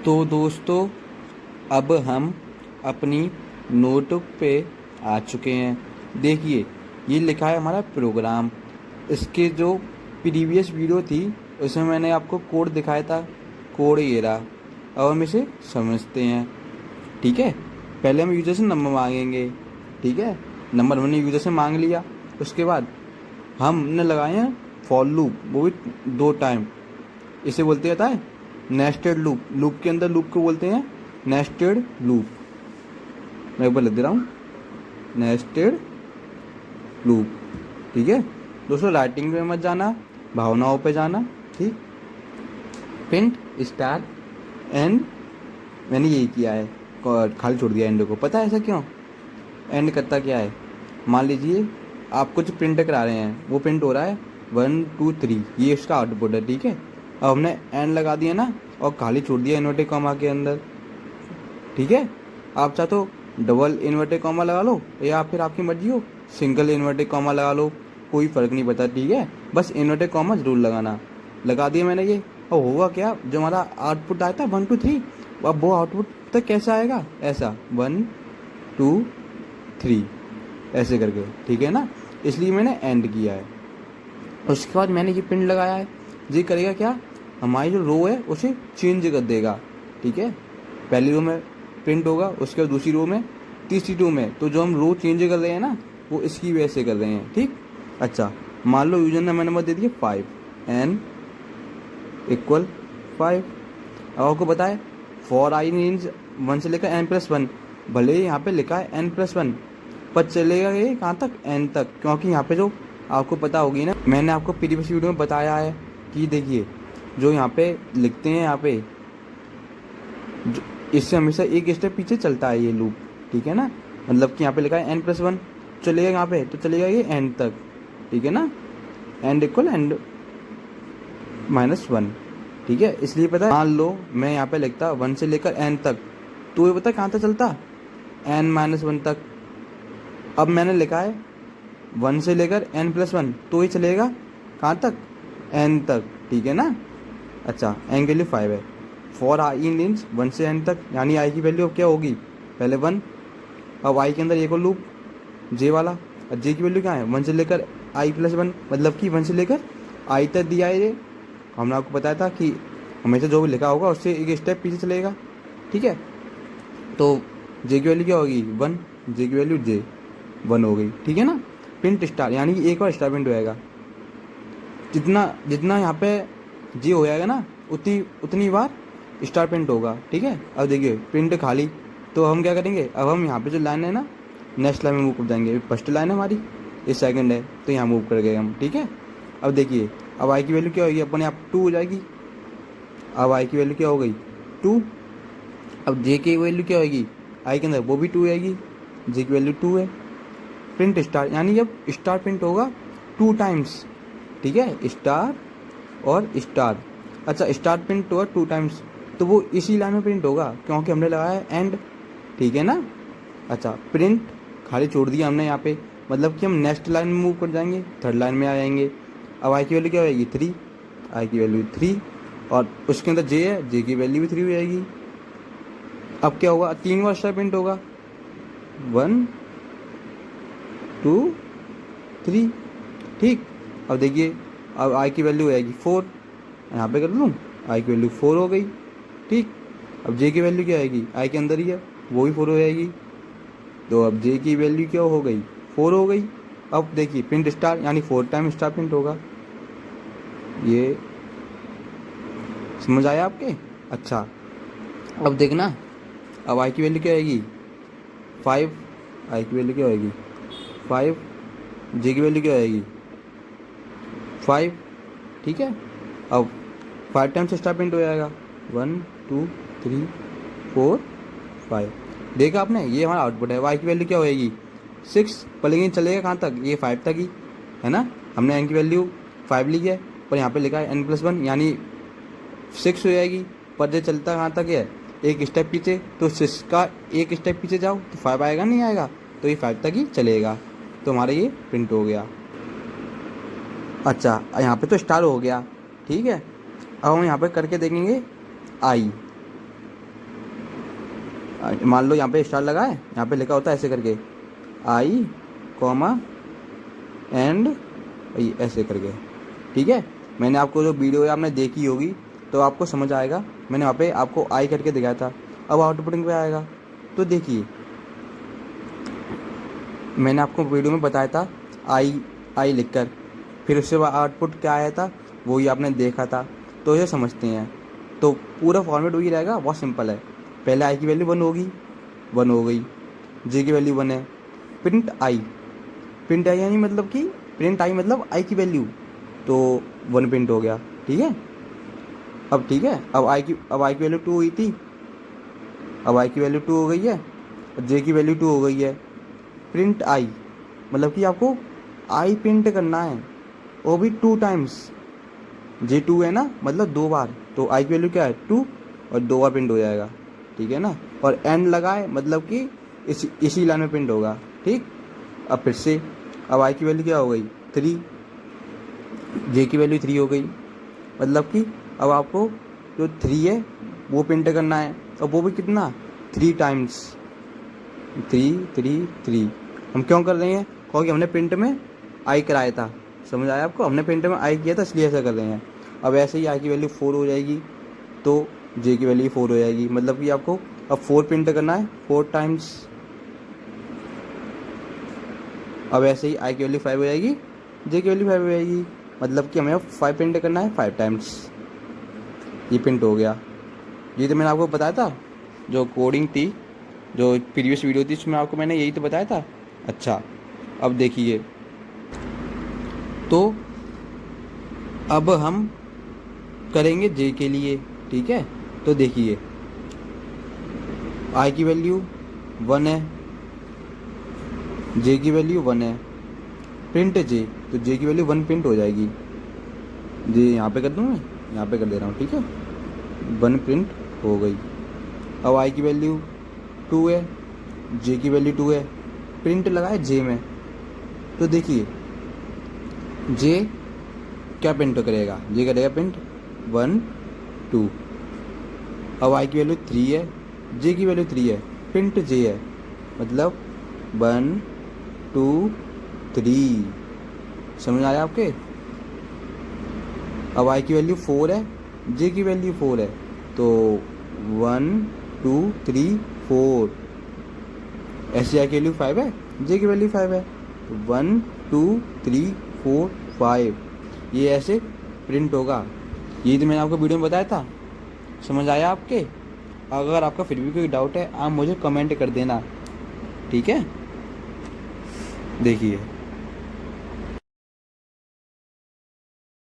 तो दोस्तों, अब हम अपनी नोटबुक पे आ चुके हैं। देखिए, ये लिखा है हमारा प्रोग्राम। इसके जो प्रीवियस वीडियो थी उसमें मैंने आपको कोड दिखाया था। कोड ये रहा। अब हम इसे समझते हैं। ठीक है, पहले हम यूज़र से नंबर मांगेंगे। ठीक है, नंबर हमने यूज़र से मांग लिया। उसके बाद हमने लगाए हैं फॉर लूप, वो भी 2 टाइम। इसे बोलते रहता है नेस्टेड लूप। लूप के अंदर लूप को बोलते हैं नेस्टेड लूप। मैं एक बार लिख दे रहा हूँ, नेस्टेड लूप। ठीक है दोस्तों, राइटिंग पे मत जाना, भावनाओं पे जाना। ठीक, प्रिंट स्टार एंड, मैंने यही किया है, खाली छोड़ दिया एंड को। पता है ऐसा क्यों? एंड करता क्या है? मान लीजिए आप कुछ प्रिंट करा रहे हैं, वो प्रिंट हो रहा है 1 2 3, ये इसका आउटपुट है। ठीक है, अब हमने एंड लगा दिया ना और खाली छोड़ दिया इन्वर्टेड कॉमा के अंदर। ठीक है, आप चाहे तो डबल इन्वर्टेड कॉमा लगा लो या फिर आपकी मर्जी हो सिंगल इन्वर्टेड कॉमा लगा लो, कोई फ़र्क नहीं पड़ता। ठीक है, बस इन्वर्टेड कॉमा ज़रूर लगाना। लगा दिया मैंने ये। और होगा क्या, जो हमारा आउटपुट आया था 1 2 3, अब वो आउटपुट तक कैसा आएगा? ऐसा 1 2 3 ऐसे करके। ठीक है ना, इसलिए मैंने एंड किया है। उसके बाद मैंने ये प्रिंट लगाया है। ये करेगा क्या, हमारी जो रो है उसे चेंज कर देगा। ठीक है, पहली रो में प्रिंट होगा, उसके बाद दूसरी रो में, तीसरी रो में। तो जो हम रो चेंज कर रहे हैं ना, वो इसकी वजह से कर रहे हैं। ठीक, अच्छा, मान लो यूजर ने मैंने नंबर दे दिया 5, n इक्वल 5। अब आपको पता है फॉर आई मीन्स 1 से लेकर n+1। भले ही यहाँ पे लिखा है n+1, पर चलेगा ये कहाँ तक? n तक, क्योंकि यहाँ पे जो आपको पता होगी ना, मैंने आपको प्रीवियस वीडियो में बताया है कि देखिए जो यहाँ पे लिखते हैं, यहाँ पे इससे हमेशा एक स्टेप पीछे चलता है ये लूप। ठीक है ना, मतलब कि यहाँ पे लिखा है n+1, चलेगा यहाँ पे तो चलेगा ये एंड तक। ठीक है ना, एंड इक्वल एंड -1। ठीक है, इसलिए पता है, मान लो मैं यहाँ पे लिखता 1 से लेकर n तक, तो ये पता है कहाँ तक चलता? n-1 तक। अब मैंने लिखा है 1 से लेकर n+1, तो ये चलेगा कहाँ तक? n तक। ठीक है ना, अच्छा, n की वैल्यू 5 है। फॉर आई मीन्स 1 से n तक, यानी i की वैल्यू अब क्या होगी? पहले 1, अब i के अंदर एक और लूप j वाला, और j की वैल्यू क्या है? 1 से लेकर i+1, मतलब कि 1 से लेकर i तक दिया है ये। हमने आपको बताया था कि हमेशा जो भी लिखा होगा उससे एक स्टेप पीछे चलेगा। ठीक है, तो j की वैल्यू क्या होगी? 1, j की वैल्यू j 1 हो गई। ठीक है ना, प्रिंट स्टार, यानी कि एक बार स्टार प्रिंट होएगा। जितना जितना यहाँ पे j हो जाएगा ना, उतनी उतनी बार स्टार प्रिंट होगा। ठीक है, अब देखिए प्रिंट खाली, तो हम क्या करेंगे, अब हम यहाँ पे जो लाइन है ना, नेक्स्ट लाइन में मूव कर जाएंगे। फर्स्ट लाइन है हमारी, ये सेकंड है, तो यहाँ मूव कर गए हम। ठीक है, अब देखिए, अब आई की वैल्यू क्या होगी? अपने आप 2 हो जाएगी। अब आई की वैल्यू क्या हो गई? 2। अब जे की वैल्यू क्या होगी? आई के अंदर वो भी 2 आएगी, जे की वैल्यू 2 है। प्रिंट स्टार, यानी जब स्टार प्रिंट होगा 2 टाइम्स। ठीक है, स्टार और स्टार। अच्छा, स्टार प्रिंट होगा 2 टाइम्स, तो वो इसी लाइन में प्रिंट होगा क्योंकि हमने लगाया है एंड। ठीक है ना, अच्छा, प्रिंट खाली छोड़ दिया हमने यहाँ पे, मतलब कि हम नेक्स्ट लाइन में मूव कर जाएंगे, थर्ड लाइन में आ जाएंगे। अब आई की वैल्यू क्या होगी? 3, आई की वैल्यू 3, और उसके अंदर जे है, जे की वैल्यू भी 3 हो जाएगी। अब क्या होगा? 3 बार स्टार प्रिंट होगा, 1 2 3। ठीक, अब देखिए, अब आई की वैल्यू हो जाएगी 4, यहाँ पे कर लूँ, आई की वैल्यू 4 हो गई। ठीक, अब जे की वैल्यू क्या आएगी? आई के अंदर ही है, वो भी 4 हो जाएगी। तो अब जे की वैल्यू क्या हो गई? 4 हो गई। अब देखिए प्रिंट स्टार, यानी 4 टाइम स्टार प्रिंट होगा। ये समझ आया आपके? अच्छा, अब देखना, अब आई की वैल्यू क्या आएगी? 5, आई की वैल्यू क्या आएगी? 5, जे की वैल्यू क्या आएगी? 5। ठीक है, अब 5 टाइम्स स्टार प्रिंट हो जाएगा, 1 2 3 4 5। देखा आपने, ये हमारा आउटपुट है। वाई की वैल्यू क्या होएगी? 6, पर लेकिन चलेगा कहाँ तक? ये 5 तक ही है ना। हमने एन की वैल्यू 5 ली है, पर यहाँ पे लिखा है n+1, यानी 6 हो जाएगी। पर ये चलता कहाँ तक है? एक स्टेप पीछे, तो 6 का एक स्टेप पीछे जाओ तो 5 आएगा, नहीं आएगा? तो ये 5 तक ही चलेगा। तो हमारा ये प्रिंट हो गया। अच्छा, यहाँ पे तो स्टार हो गया। ठीक है, अब हम यहाँ पे करके देखेंगे आई। मान लो यहाँ पे स्टार लगा है, यहाँ पे लिखा होता है ऐसे करके आई कॉमा एंड ऐसे करके, ठीक है। मैंने आपको जो वीडियो है आपने देखी होगी तो आपको समझ आएगा, मैंने वहाँ पे आपको आई करके दिखाया था। अब आउटपुटिंग पे आएगा तो देखिए मैंने आपको वीडियो में बताया था आई लिखकर, फिर उससे बाद आउटपुट क्या आया था वही आपने देखा था। तो ये समझते हैं, तो पूरा फॉर्मेट वही रहेगा, बहुत सिंपल है। पहले आई की वैल्यू 1 होगी, 1 हो गई, जे की वैल्यू 1 है, प्रिंट आई यानी मतलब कि प्रिंट आई मतलब आई की वैल्यू, तो 1 प्रिंट हो गया, ठीक है। अब ठीक है, अब आई की वैल्यू 2 हुई थी, अब आई की वैल्यू 2 हो गई है, जे की वैल्यू 2 हो गई है, प्रिंट आई मतलब कि आपको आई प्रिंट करना है, वो भी 2 टाइम्स, जे 2 है ना मतलब 2 बार, तो आई की वैल्यू क्या है 2 और 2 बार प्रिंट हो जाएगा, ठीक है ना। और एंड लगाए मतलब कि इसी लाइन में प्रिंट होगा, ठीक। अब फिर से अब आई की वैल्यू क्या हो गई 3, जे की वैल्यू 3 हो गई, मतलब कि अब आपको जो 3 है वो प्रिंट करना है, और वो भी कितना 3 टाइम्स, 3 हम क्यों कर रहे हैं, क्योंकि हमने प्रिंट में आई कराया था, समझ आया आपको, हमने प्रिंट में आई किया था इसलिए ऐसा कर रहे हैं। अब ऐसे ही आई की वैल्यू 4 हो जाएगी तो जे की वैल्यू 4 हो जाएगी, मतलब कि आपको अब 4 प्रिंट करना है 4 टाइम्स। अब ऐसे ही आई की वैल्यू 5 हो जाएगी, जे की वैल्यू 5 हो जाएगी, मतलब कि हमें अब 5 प्रिंट करना है 5 टाइम्स, ये प्रिंट हो गया। ये तो मैंने आपको बताया था, जो कोडिंग थी जो प्रीवियस वीडियो थी उसमें आपको मैंने यही तो बताया था। अच्छा अब देखिए, तो अब हम करेंगे जे के लिए, ठीक है। तो देखिए आई की वैल्यू 1 है, जे की वैल्यू 1 है, प्रिंट जे, तो जे की वैल्यू 1 प्रिंट हो जाएगी, जे यहाँ पे कर दूँ मैं, यहाँ पे कर दे रहा हूँ, ठीक है, 1 प्रिंट हो गई। अब आई की वैल्यू 2 है, जे की वैल्यू 2 है, प्रिंट लगा है जे में, तो देखिए जे क्या प्रिंट करेगा, जे करेगा प्रिंट 1 2। अब आई की वैल्यू 3 है, जे की वैल्यू 3 है, प्रिंट जे है, मतलब 1 2 3, समझ आया आपके। अब आई की वैल्यू 4 है, जे की वैल्यू 4 है, तो 1 2 3 4। ऐसे आई की वैल्यू 5 है, जे की वैल्यू 5 है, तो 1 2 3 4 5, ये ऐसे प्रिंट होगा। ये तो मैंने आपको वीडियो में बताया था, समझ आया आपके। अगर आपका फिर भी कोई डाउट है आप मुझे कमेंट कर देना, ठीक है। देखिए